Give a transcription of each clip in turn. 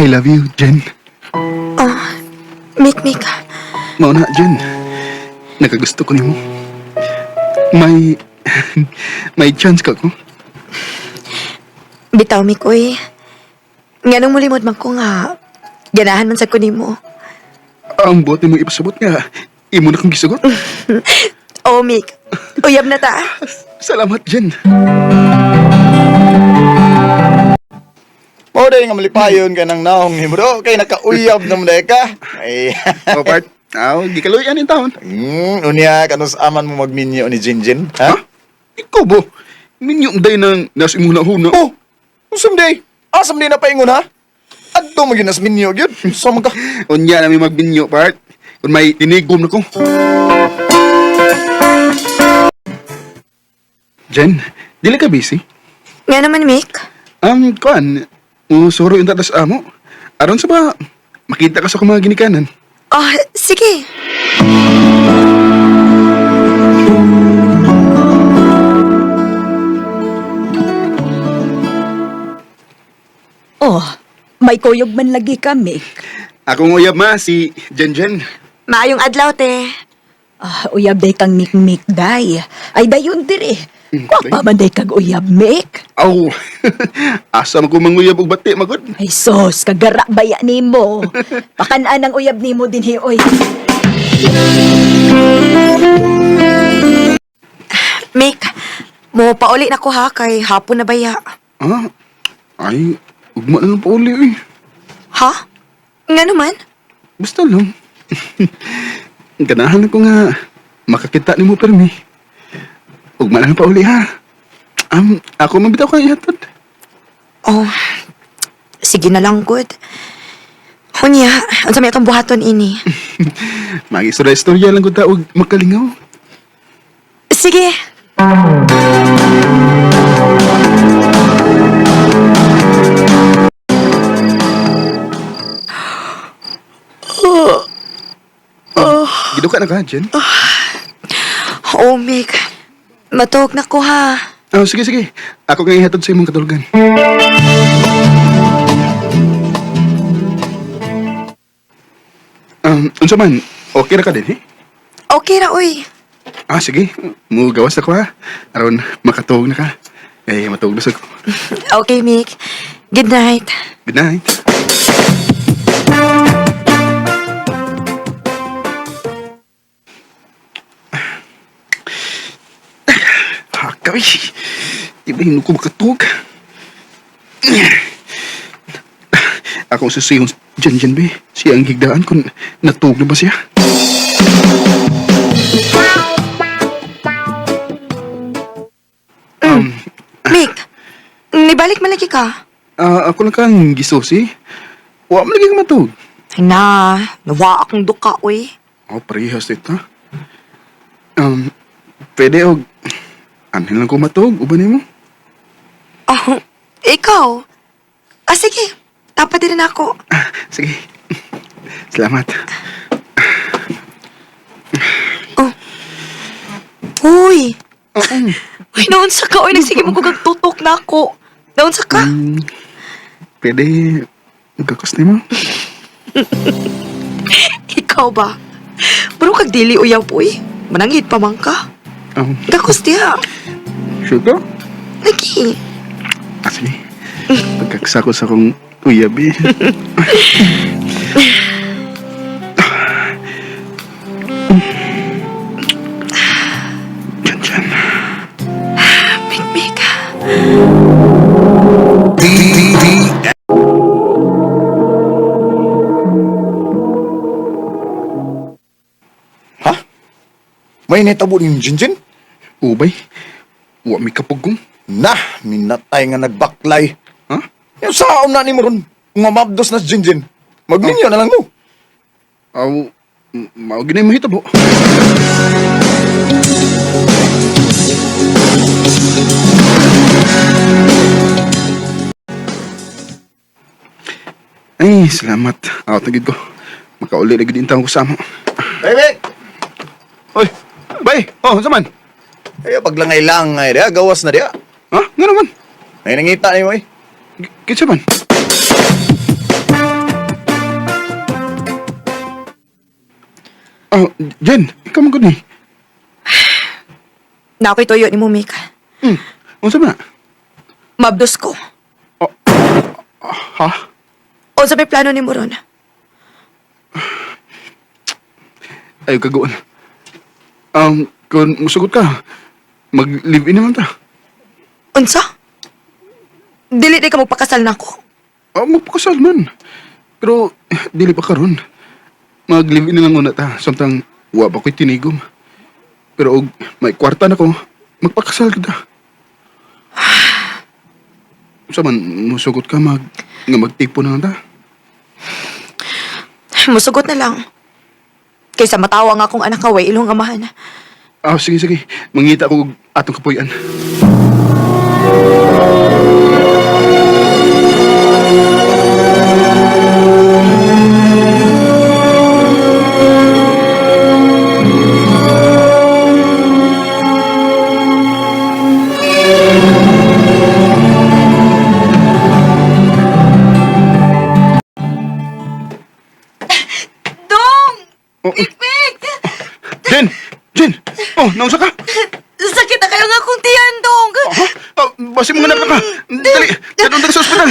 I love you, Jen. Oh, Mik. Mao na, Jen. Nakagusto ko nimo. May... may chance ka ko. Bitaw, Mik, uy. Nga nung mulimod man ko nga, ganahan man sa kunimo. Ang buot ni mong ipasabot nga, imo na kong gisugot. Oh, Mik. Uyab na ta. Salamat, Jen. O day nga malipayon ka ng naong ni bro, kay nakauyab na mga ka. Ay, O, Bart. Di kaluyan yung taon. unya, kanus aman mo magminyo ni Jinjin, ha? Ikaw bo. Minyong day ng nasa imuna-huna. Oh, usam day. Asam day na paingon, ha? Adto maginas minyo, gyud. Usam ka. Unya namin magbinyo, Bart. Kung may tinigom na ko. Jen, dili ka busy? Nga naman, Mik. Kuan, suro yung tatas amo. Aron sa ba, makita ka sa mga ginikanan. Oh, sige. Oh, may kuyog man lagi kami. Akong uyab ma, si Jen. Maayong adlaw, te. Uyab day kang mik-mik day. Ay dayon dire. Wa pa man day kag uyab mik. Aw, asa ko manguyab og bati, magod. Ay sos, kagara baya nimo. Pakanaan ang uyab nimo dinhi oy. Mik, mo pauli na ko ha, kay hapon na baya. Ay, ugma na lang pauli eh. Ha? Nga naman? Basta lang. Ganahan ako nga makakita ni mo permi. Ugma na lang pauli ha. Ako mabitaw ka ihatod. Oh, sige na lang, good. Hunya, ang sa may akong buhaton ini. Magistorya-istorya lang ko taog makalingaw. Sige. Giduka na ka, Jen? Oh, Mik. Matuog na ko ha. Sige. Ako nga ihatod sa imong katulgan. Unsa man, okay ra ka din, eh? Okay ra, uy. Sige. Gawas na ko ha. Aron makatuog na ka. Matuog na sa ko. Okay, Mik. Good night. Good night. Hakaw eh. Di ba hindi ko makatuog? Ako ang susihon Jen be. Siya ang higdaan kung natuog na ba siya? Mik, nibalik malagi ka. Ako lang kang gisusi. Wa mo lagi ka matuog. Ay na, nawa akong duka, uy. Parehas ito. Pwede og... Anhin lang ko matuog. Uban mo? Oh, ikaw? Sige. Dapat din ako. Sige. Salamat. Uy. Uy, naunsa ka. Uy, nagsige mo kung tutok na ako. Naunsa ka? Pwede... Magkakos na mo? Ikaw ba? Pero kag dili uyaw po eh. Manangit pa man ka. Kakos diya. Sure ka? Lagi. Sige. Pagkaksako sa kong uyab eh. Jen. Mik. Ha? May netabo ni Jinjin? Ubay. Wa may kapugong. Nah, minatay nga nagbaklay. Ha? Yung saon na ni mo ron, kung mamabdos na si Jinjin. Magninyo na lang mo. Mao ginay mahitabo. Ay, salamat. Tagid ko. Makauli lagi din taong kusama. Baby! Oy, bay! Saman? Paglangay-langay dia, gawas na dia. Nga naman. May nangita ni mo eh. Kitsa man? Ah, Jen, ikaw man gud ni. Na ako'y tuyo ni mo, Mick. Unsa man? Mabdos ko. Ha? Unsa may plano ni mo ron? Ayaw kagoon. Kung musugot ka, mag-live-in naman ta. Unsa? Dili di ka magpakasal na ako. Magpakasal man. Pero, dili pa karon. Mag-live-in na lang muna ta. Samtang, wa pa ko'y tinigom. Pero, og may kwarta na ko, magpakasal kita. Sa man, musugot ka, nga magtipo na lang ta. Musugot na lang. Kaysa matawa nga akong anak kaway ilong amahan. Sige. Mangita ko og atong kapuyan. Dong! Oh, Ipik! Jen! Oh, naunsa ka? Sakit na kayo nga akong tiyan, Dong! Ha? Basi mo nga na ka. Dali, tanong sa ospital.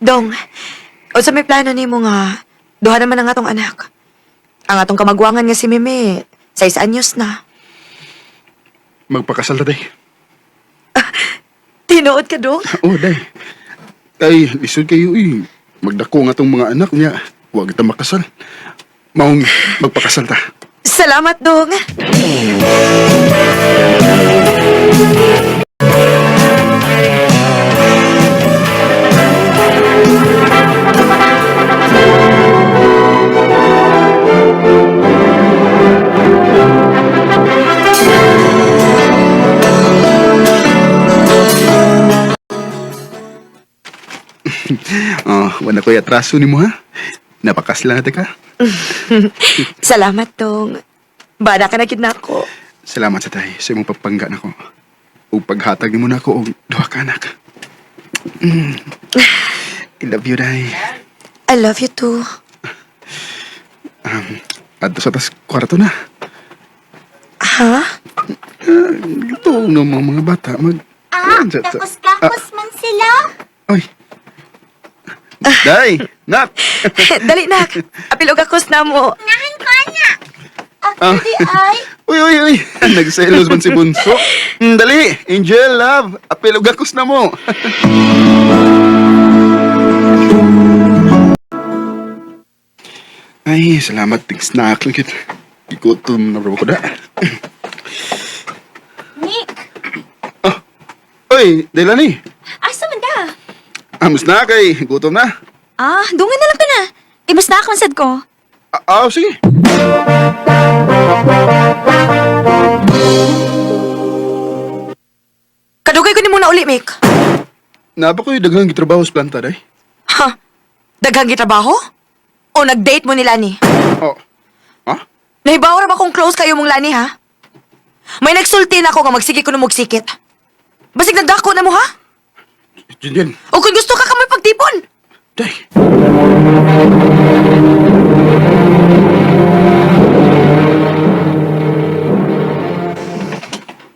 Dong, unsa may plano ni mo nga, duha naman ang atong anak. Ang atong kamagwangan nga si Mimi, 6 anyos na. Magpakasal na, day. Tinuod ka, Dong? Oh, day. Kay, lisod kayo, magdako nga tong mga anak niya. Huwag kita makasal. Maong magpakasal ta. Salamat, Dong. Wala ko'y atraso ni mo, ha? Napakasla natin ka. Salamat, Dong. Bada ka na gid nako. Salamat sa tay sa imong pagpangga na ko. O paghatag ni mo na ako og duha ka anak. I love you, day. I love you too. Adto sa tas kwarto na. Ha? Ito ng mga bata. Kakos-kakos man sila. Ay. Day, nak. Dali, nak. Apil og akos na mo. Nahan ko, anak. Ako di ay. Uy. Nagselos man si Bunso. Dali, Angel, love. Apil og akos na mo. Ay, salamat. Snack lang kit. Ikutom na bro ko da. Nick, Uy, Delany. asa man da? Amos na kay. Gutom na. Dungan na lang ka na. Imas na akong sad ko. Sige. Kadugay ko ni muna uli, Mick. Napa ko'y daghang gitrabaho sa planta, day. Ha? Daghang gitrabaho? O nag-date mo ni Lani? Oh. Ha? Nahibaw ra ba kung close kayo mong Lani, ha? May nagsulti na ako nga magsige ko na magsikit. Basig nagdako na mo, ha? Jinjin. O kung gusto ka kami pagtipon. Day.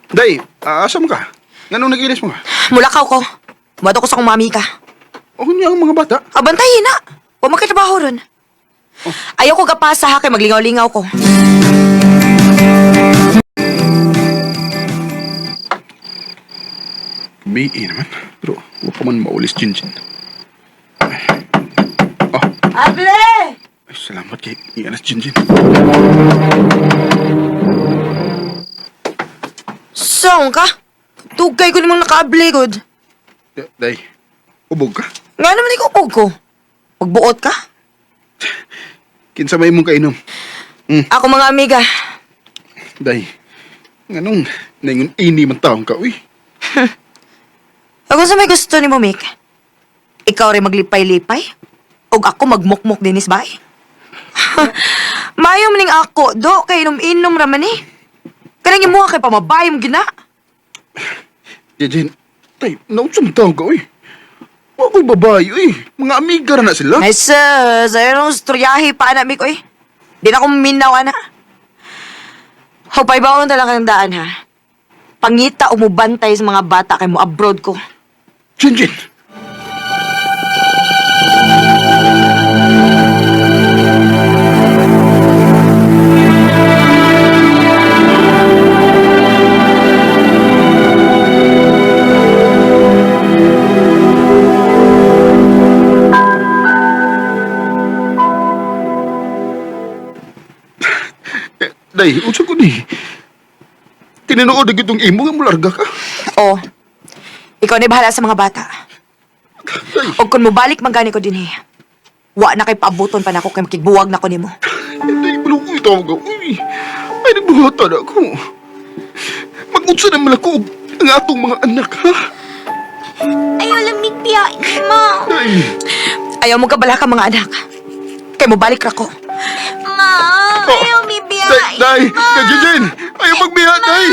Day, asa mo ka? Nganong nag-ilis mo ka? Mulakaw ko. Bato ko sa kong mami ka. O niya ang mga bata. Abantayin na. Huwag magkatrabaho ron. Ayaw ko gapasa ha kay maglingaw-lingaw ko. May naman. Pero huwag pa man maulis, Jinjin. Able! Ay, salamat kay Iyanas, Jinjin. Unsaon ka? Tugkay ko nimang nakaabli, god. Day, ubog ka? Nga naman ikupog ko. Magbuot ka? Kinsa may mong kainom? Ako mga amiga. Day, nganong naingon ini man taong ka, uy. Ako sa may gusto ni mo, Mick. Ikaw rin maglipay-lipay? O ako magmukmuk dinis bay? Mayo maning ako, do, kay inom-inom raman eh. Kanang yung mukha kay pamabayom gina. Jen, tay, naunsam taong ka, uy. Wako'y babae, uy. Mga amiga na sila. Ay sus, ayun ang storyahe pa na, Mick, uy. Di na ko minaw, ana. Hupay ba na lang ang daan, ha? Pangita umubantay sa mga bata kay mo abroad ko. Jen. Day, unsa ko ni? Tininood na gitong imo nga mularga ka. Oh, ikaw na bahala sa mga bata. Day, O kung mubalik man gani ko din eh. Wa na kay paabuton pa na ako kay makigbuwag na ko nimo. day, bulong ko itaw ka, uy. Ay, nabuhatan ako. Mag-unsa naman ako ang atong mga anak, ha? Ayaw lamig biyain mo. Day, Ayaw mo kabala ka mga anak. Kay mubalik ra ko. Ma, ayaw mi biyain day, Jen, ayaw magbiya, day.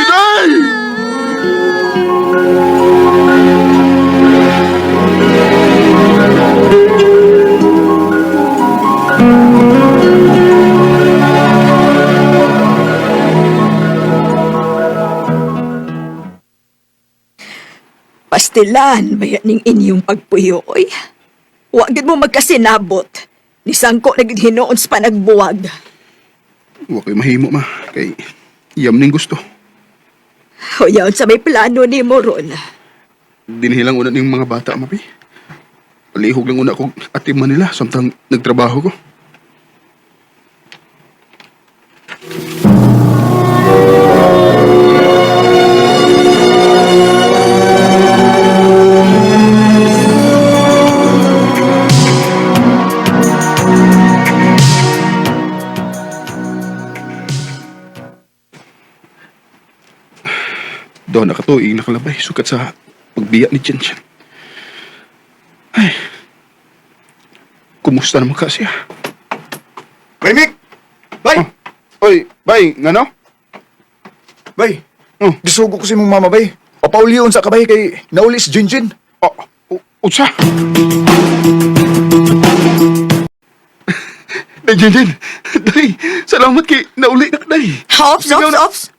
Day! Pastilan, bayan ning inyong pagpuyoy. Huwag mo magkasinabot. Nisangko naghinoon sa panagbuwag. Wa ko'y mahimo, ma. Kay iyam ning gusto. O yaon sa may plano ni mo ron. Dinihilang una ning mga bata, mapi. Palihog lang una kong atiman nila samtang nagtrabaho ko. Doon nakatuig nakalabay sukat sa pagbiya ni Chen. Ay, kumusta naman ka siya? Bay, Mick! Bay! Oy, bay, ngano? Bay! Oh. Gisugo ko si mong mama, bay. Papauliyon sa kabay kay nauli si Jinjin. Oh, utsa? Day, Jen. Day, salamat kay nauli na, day. Ops.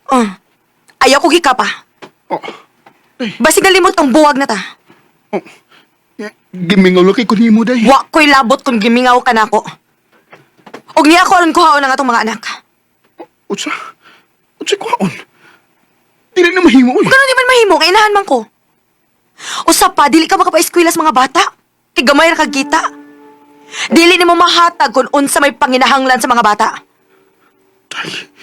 Ayaw ko gika pa. Oh, Basig nalimot ang buwag na ta. gimingaw lang kay kunimo, day. Wa ko'y labot kung gimingaw ka na ako. Og niya ako ron kuhaon ng atong mga anak. Utsa? Utsa kuhaon? Dili na mahimo, uy. Ganun di man mahimo, kay inahan man ko. Usa pa, dili ka makapa-eskwela sa mga bata. Kay gamay ra kag kita. Dili ni mo mahatag kung unsa may panginahanglan sa mga bata.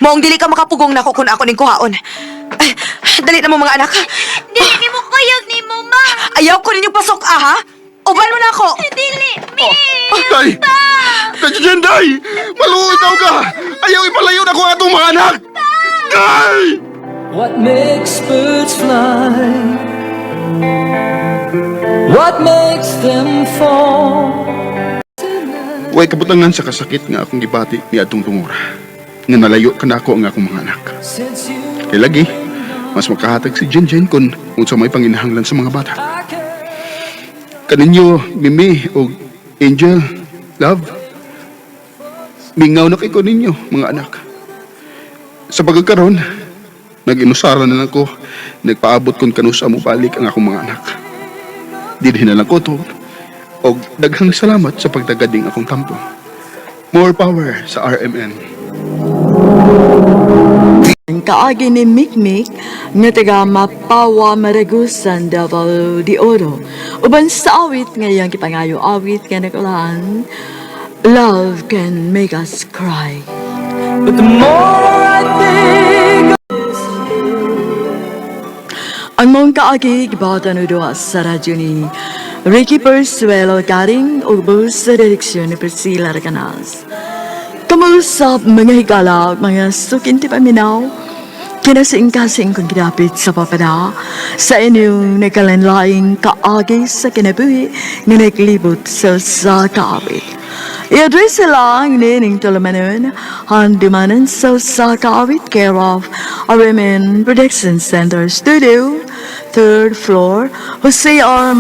Moong dili ka makapugong nako kung ako ning kuhaon. Ay, dali na mo mga anak. Dili ni mo kuyog ni mo, ma. Ayaw ko ninyong pasok, ha? Uban mo na ako. Dili, mi. Day! Jen, day! Maluitaw ka! Ayaw ipalayo na ko atong mga anak! Day! What makes birds fly? What makes them fall? Way kabutangan sa kasakit nga akong gibati ni atong tungura. Nga nalayo ka na ako ang akong mga anak. Since you Kay lagi, mas makahatag si Jen kung unsa may panginahanglan sa mga bata. Kaninyo, Mimi o Angel, Love, mingaw na kay ko ninyo, mga anak. Sa pagkakaroon, nag-inusara na lang ko, nagpaabot kung kanusa mo balik ang akong mga anak. Dinhin na lang ko to, o daghang salamat sa pagdagading akong tampo. More power sa RMN. Ang kaagi ni Mikmik nga taga Mapawa Maragusan Davao de Oro. Uban sa awit ngayang kipangayo awit nga nakulaan, love can make us cry. But the more I think of Among kaagi gibatan udo sa radyo ni Ricky Persuelo garing ubos sa direksyon ni Priscilla Arcanas. Kamusap mga higala mga sukinti paminaw. Kinasing-kasing kong ginapit sa papada sa inyong nagkalanlaing kaagi sa kinabuhi nga naglibot sa kaawit. I-address lang nining tulumanon handumanan sa kaawit care of Arimen Production Center Studio, 3rd floor, Jose R.